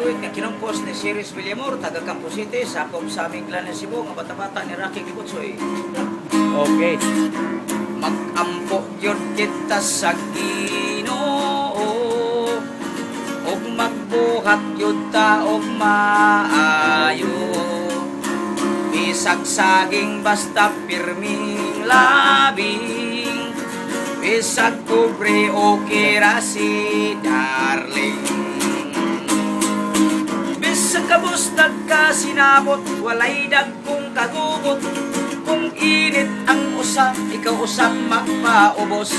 awit nga kinumpos ni Siris Villamor, taga Campo City, sakop sa aming clan ng Cebu, nga bata-bata ni Rocky Libutsoy. Okay. Mag-ampo yun kita sa Ginoo, og magbuhat yun ta og maayo. Bisag saging basta pirming labing, bisag kubre o kirasi darling. Bisag kabustag ka sinabot, walay dagkong kagugot. Kung init ang usa, ikaw usap magpaubos.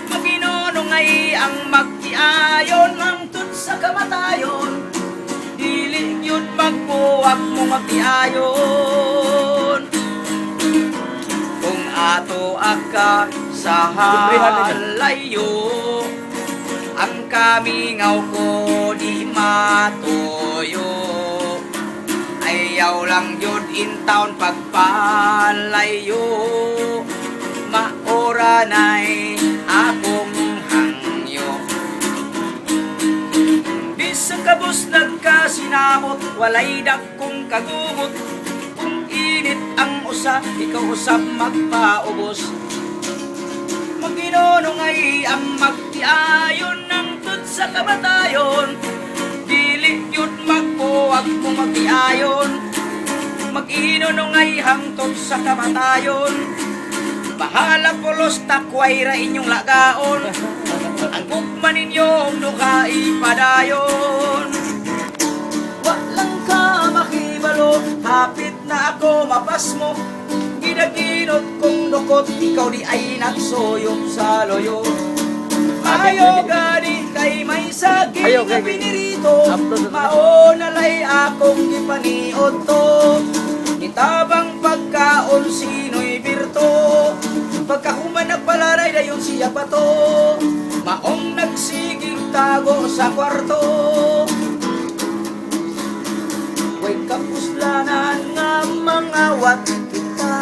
Maginunungay ang magtiayon, hangtod sa kamatayon. Dili yun magbuwag mo magtiayon. Kung ato aka sa halayo, ang kamingaw ko di matuyo. Ayaw lang yun in town pagpalayo, maora na'y akong hangyo. Bisang kabustag ka sinabot, walay dakong kagugot. Kung init ang usa, ikaw usap magpaubos. Maginunungay ang magtiayon ng tut sa kamatayon. Dili yun magbuwag mo magtiayon, mag-inunungay hangtod sa kamatayon. Bahala pulos takway ra inyong lagaon, ang gugma ninyong nukai padayon. Walang ka makibalo, hapit na ako mapasmo. Gidaginot kong dukot, ikaw di ay nagsuyop sa loyo. Ayaw gani kay may saging na pinirito, maunalay akong ipaniod to. Nitabang pagkaon sino'y birto, pagkahuman nagpalaray dayon siya pa to. Maong nagsiging tago sa kwarto, way kapuslanan nga mangawat kita.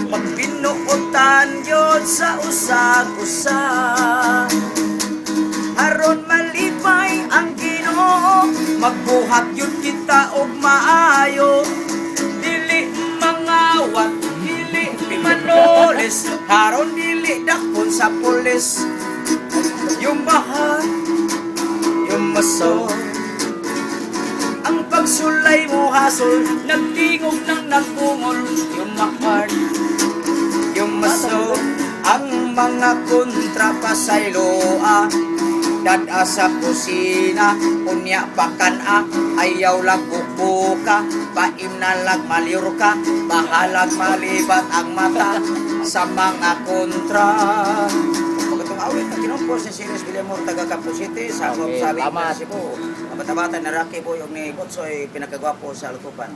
Magbinuotan yun sa usag-usa, aron malipay ang Ginoo. Magbuhat yun kita og maayo, dili mangawat, dili manoles, aron dili dakpon sa pulis. Yung mahal, yung maso, ang pagsulay mo hasol, nagtingog ng nagbungol. Yung mahal, yung maso, ang mga kontrapasayloa, dada sa kusina, unya pakana, ayaw lag buka, paim na lag maliur ka, bahalag malibat ang mata sa mga kontra. Pagkatong awit na kinumpos ni Siris Villamor, taga Campo City, sakop sa aming Cebu. Bata-bata na Rocky Boy og ni Gotsoy, pinakagwapo sa Lutupan.